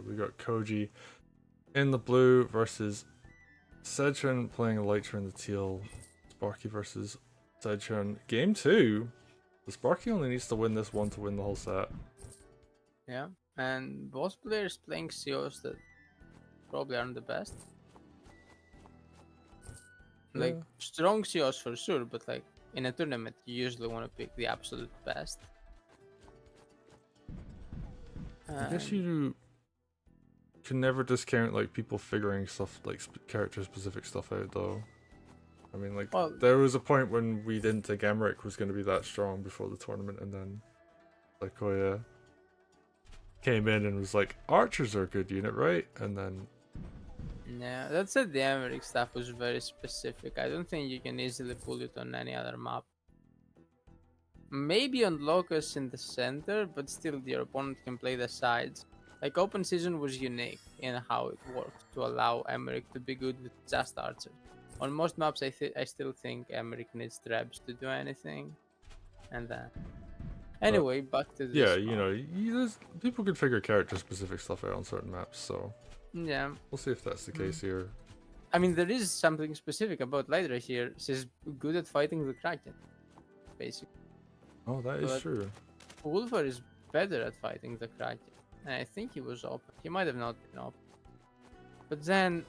we got Koji in the blue versus Sedgehun playing Lytra in the teal. Sparky versus Sedgehun. Game 2. The Sparky only needs to win this one to win the whole set. Yeah, and both players playing COs that probably aren't the best. Like, Yeah. strong COs for sure, but like, in a tournament, you usually want to pick the absolute best. I guess And you can never discount like people figuring stuff like character specific stuff out though. I mean, like, well, there was a point when we didn't think Emmerich was going to be that strong before the tournament, and then like Koya came in and was like, archers are a good unit, right? And then yeah, that said, the Emmerich stuff was very specific. I don't think you can easily pull it on any other map. Maybe on Locus in the center, but still your opponent can play the sides. Like, Open Season was unique in how it worked to allow Emmerich to be good with just archers. On most maps, I still think Emmerich needs trebs to do anything. And anyway, back to this yeah, you map. know, people can figure character specific stuff out on certain maps, so Yeah. we'll see if that's the case here. I mean, there is something specific about Lytra here. She's good at fighting the Kraken, basically. Oh, that is But true. Wolfer is better at fighting the Kraken. And I think he was open. He might have not been open. But then,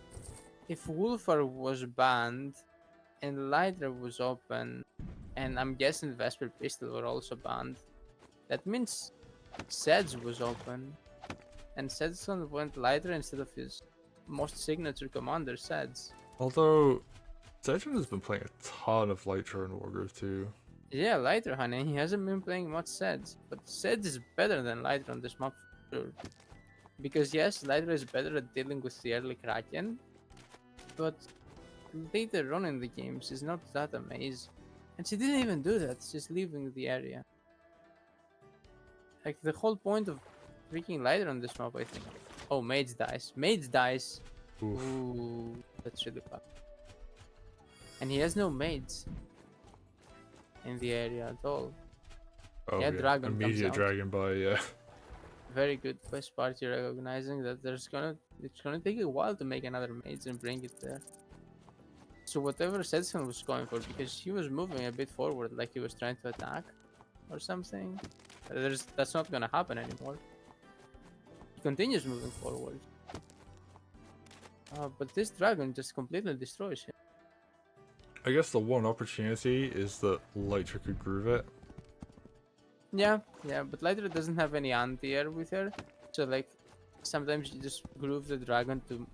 if Wolfer was banned, and Lytra was open, and I'm guessing Vesper Pistol were also banned, that means Seds was open. And Sedgehun went Lytra instead of his most signature commander, Seds. Although Sedgehun has been playing a ton of Lytra and Wargroove too. Yeah, Lytra, honey. He hasn't been playing much Seds, but Seds is better than Lytra on this map for sure. Because yes, Lytra is better at dealing with the early Kraken, but later on in the game, she's not that amazing. And she didn't even do that, she's leaving the area. Like, the whole point of freaking Lytra on this map, I think. Oh, Mage dies. Mage dies! Oof. Ooh, that's really bad. And he has no mages in the area at all. Oh Yeah, dragon comes immediate out. dragon by, yeah. Very good by Sparky recognizing that it's gonna take a while to make another mage and bring it there. So whatever Sedgehun was going for, because he was moving a bit forward like he was trying to attack or something, that's not gonna happen anymore. He continues moving forward. But this dragon just completely destroys him. I guess the one opportunity is that Lytra could groove it. Yeah, but Lytra doesn't have any anti-air with her, so like sometimes you just groove the dragon to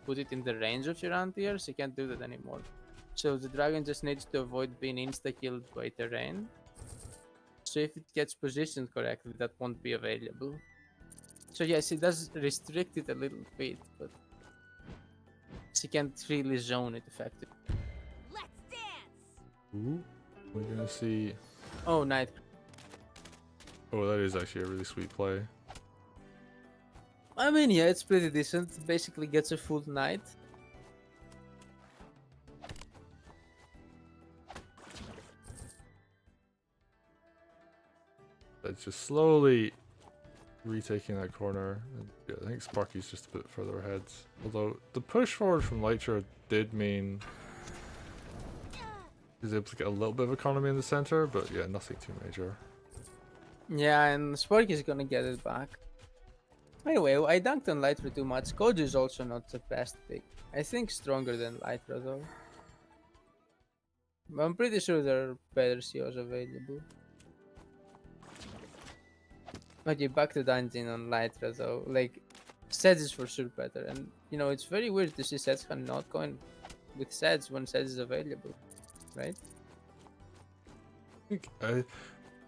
put it in the range of your anti-air, so you can't do that anymore. So the dragon just needs to avoid being insta-killed by terrain. So if it gets positioned correctly, that won't be available. So yes, it does restrict it a little bit, but she can't really zone it effectively. Let's dance. Ooh, we're gonna see. Oh, Night. Oh, that is actually a really sweet play. I mean, yeah, it's pretty decent. Basically gets a full night. It's just slowly retaking that corner. And, yeah, I think Sparky's just a bit further ahead. Although the push forward from Lytra did mean he's able to get a little bit of economy in the center, but yeah, nothing too major. Yeah, and Sparky's gonna get it back. Anyway, I dunked on Lytra too much. Koji is also not the best pick. I think stronger than Lytra though. But I'm pretty sure there are better COs available. Okay, back to dungeon on Lytra though. Like, Seds is for sure better. And, you know, it's very weird to see Sedgehun not going with Seds when Seds is available. Right?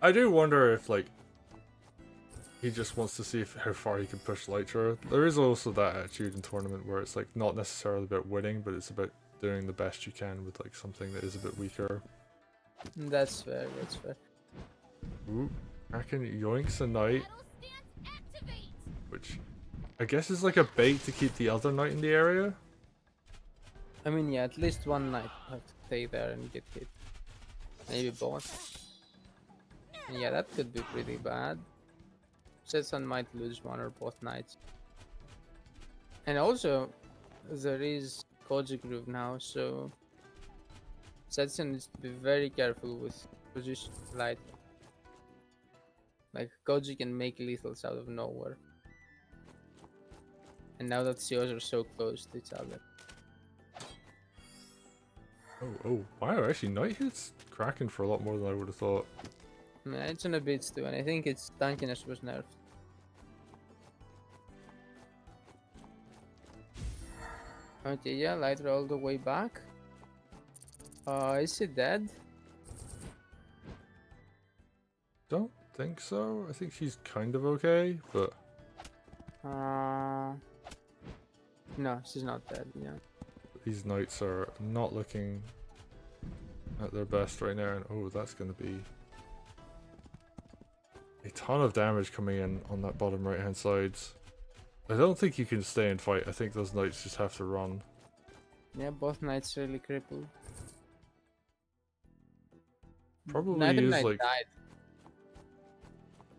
I do wonder if, like, he just wants to see how far he can push Lytra. There is also that attitude in tournament where it's like not necessarily about winning, but it's about doing the best you can with like something that is a bit weaker. That's fair, that's fair. Ooh, Kraken yoinks a knight, which I guess is like a bait to keep the other knight in the area. I mean, yeah, at least one knight have to stay there and get hit. Maybe both. And yeah, that could be pretty bad. Sedgehun might lose one or both knights. And also, there is Koji groove now, so Sedgehun needs to be very careful with position light. Like Koji can make lethals out of nowhere. And now that COs are so close to each other. Oh, wow, actually, Night Hit's cracking for a lot more than I would have thought. Yeah, it's on a bits too, and I think its tankiness was nerfed. Okay, yeah, Lytra all the way back. Is he dead? Don't think so. I think she's kind of okay, but No, she's not dead, yeah. these Knights are not looking at their best right now. And oh, that's going to be a ton of damage coming in on that bottom right hand side. I don't think you can stay and fight. I think those Knights just have to run. Yeah, both knights really crippled. Probably Neither use knight like. died.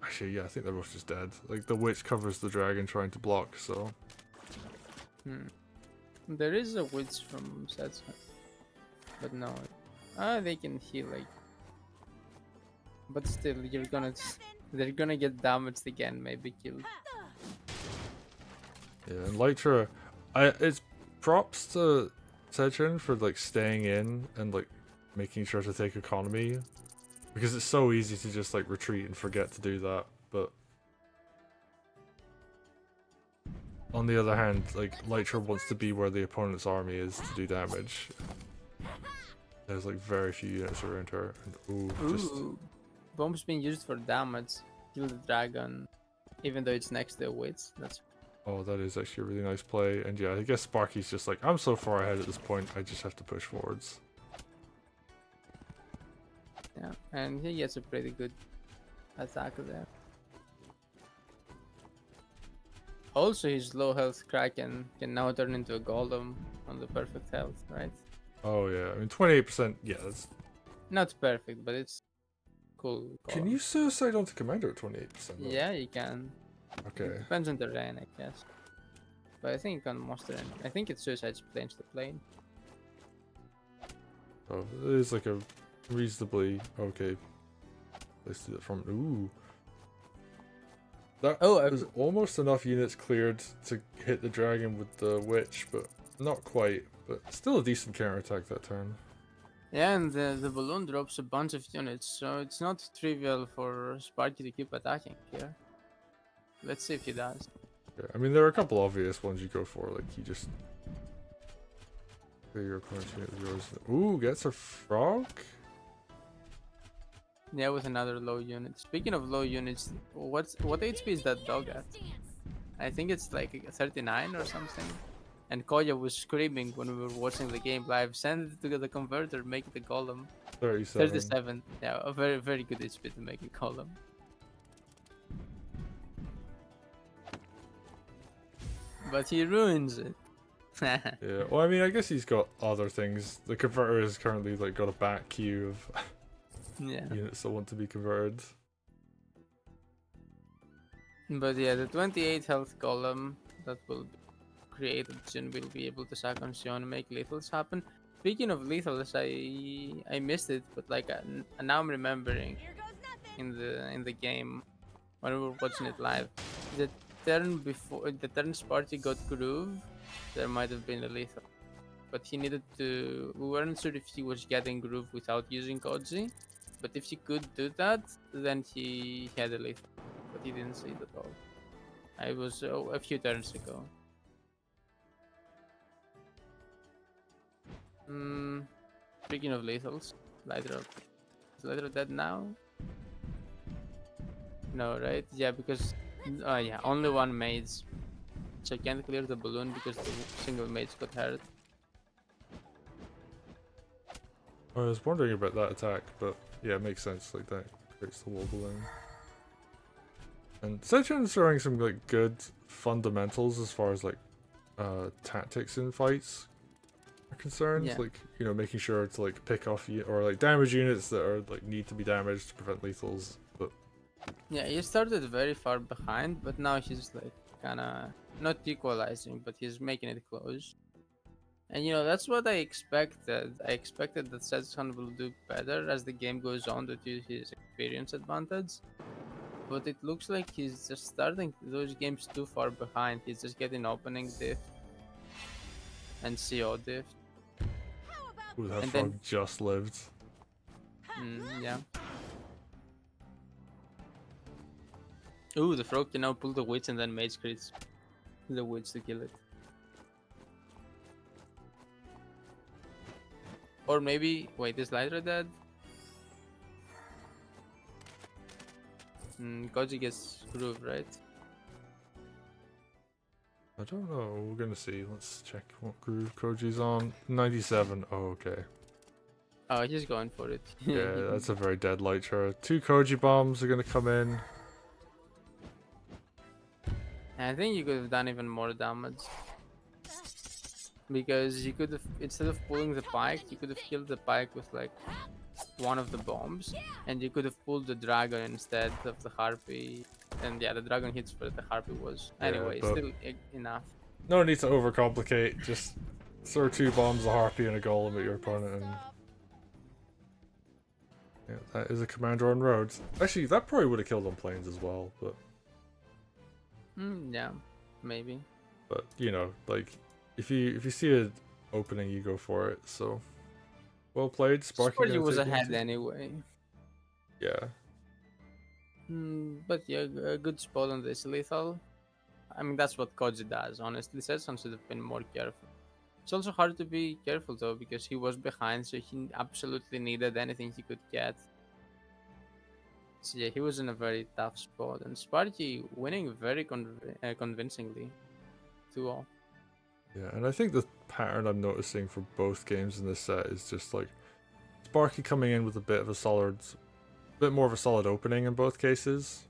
Actually, yeah, I think they're both just dead. Like the witch covers the dragon trying to block, so. There is a witch from Sedgehun, but no. They can heal like. But still, they're gonna get damaged again, maybe killed. Yeah, and Lytra, it's props to Sedgehun for like staying in and like making sure to take economy, because it's so easy to just like retreat and forget to do that. But on the other hand, like Lytra wants to be where the opponent's army is to do damage. There's like very few units around her, and Ooh, bombs being used for damage. Kill the dragon, even though it's next to a witch. That's oh, that is actually a really nice play. And yeah, I guess Sparky's just like, I'm so far ahead at this point, I just have to push forwards. yeah, and he gets a pretty good attack there. Also, his low health Kraken can now turn into a golem on the perfect health, right? Oh yeah, I mean 28%, yeah, that's... Not perfect, but it's cool. Can golem. you suicide onto commander at 28%? though? Yeah, you can. Okay. It depends on the terrain, I guess. But I think on most terrain, I think it suicides plane to plane. Oh, it is like a reasonably okay place to do it from. Ooh. That was almost enough units cleared to hit the dragon with the witch, but not quite. But still a decent counterattack that turn. Yeah, and the balloon drops a bunch of units, so it's not trivial for Sparky to keep attacking here. Let's see if he does. Yeah, I mean, there are a couple obvious ones you go for, like you just clear your opponent's unit with yours. Ooh, gets a frog? Yeah, with another low unit. Speaking of low units, what HP is that dog at? I think it's like 39 or something. And Koji was screaming when we were watching the game live, send it to the converter, make it a golem. 37. 37. Yeah, a very, very good HP to make a golem. But he ruins it. Yeah, well, I mean, I guess he's got other things. The converter has currently like got a back queue of Yeah. units that want to be converted. But yeah, the 28 health golem that will be created soon will be able to sack on Sion and make lethals happen. Speaking of lethals, I missed it, but like now I'm remembering Here goes nothing. in the game when we were watching it live. The turn before the turn Sparky got groove, there might have been a lethal, but he needed to. We weren't sure if he was getting groove without using Koji, but if he could do that, then he had a lethal, but he didn't see it at all. I was a few turns ago. Speaking of lethals, Lytra. Is Lytra dead now? No, right? Yeah, because yeah, only one mage. So I can't clear the balloon because the single mage got hurt. I was wondering about that attack, but yeah, it makes sense. Like that creates the wall balloon. And Sedgehun's throwing some like good fundamentals as far as like tactics in fights are concerned. Yeah. Like, you know, making sure to like pick off or like damage units that are like need to be damaged to prevent lethals. But Yeah, he started very far behind, but now he's like kinda not equalizing, but he's making it close. And you know, that's what I expected. I expected that Sedgehun will do better as the game goes on due to his experience advantage. But it looks like he's just starting those games too far behind. He's just getting opening diff and CO diff. How about Ooh, that And frog then- just lived. Yeah. Ooh, the frog can now pull the witch and then mage crits the witch to kill it. Or maybe, wait, is Lytra dead? Koji gets groove, right? I don't know. We're gonna see. Let's check what groove Koji's on. 97. Oh, okay. Oh, he's going for it. Yeah, that's a very dead Lytra. 2 Koji bombs are gonna come in. I think you could have done even more damage. Because you could have, instead of pulling the pike, you could have killed the pike with like one of the bombs. And you could have pulled the dragon instead of the harpy. And yeah, the dragon hits where the harpy was. Yeah, Anyway, but- still enough. No need to overcomplicate. Just throw 2 bombs, a harpy, and a golem at your opponent, and yeah, that is a commander on roads. Actually, that probably would have killed on planes as well, but Yeah, maybe. you know, like if you see an opening, you go for it. So well played, Sparky. Sparky gonna was take game ahead 2. anyway. Yeah, But yeah, a good spot on this lethal. I mean, that's what Koji does, honestly. Sedgehun should have been more careful. It's also hard to be careful though, because he was behind, so he absolutely needed anything he could get. So yeah, he was in a very tough spot, and Sparky winning very convincingly. 2-0. yeah, and I think the pattern I'm noticing for both games in this set is just like Sparky coming in with a bit more of a solid opening in both cases.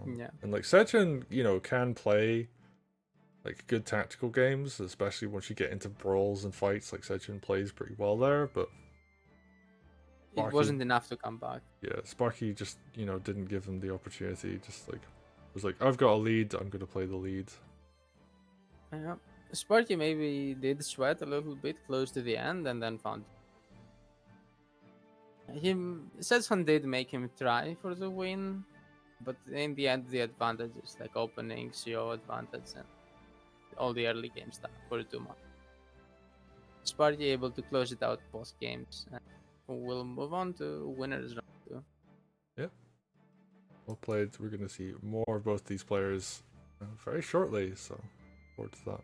Yeah. And like Sedgehun, you know, can play like good tactical games, especially once you get into brawls and fights. Like Sedgehun plays pretty well there, but It Sparky- wasn't enough to come back. yeah, Sparky just, you know, didn't give him the opportunity. Just like was like, I've got a lead, I'm gonna play the lead. Yeah. Sparky maybe did sweat a little bit close to the end and then found. Sedgehun did make him try for the win, but in the end, the advantages like opening, CO advantage, and all the early game stuff were too much. Sparky able to close it out both games. We'll move on to winners round 2. Well played. We're gonna see more of both these players very shortly, so forward to that.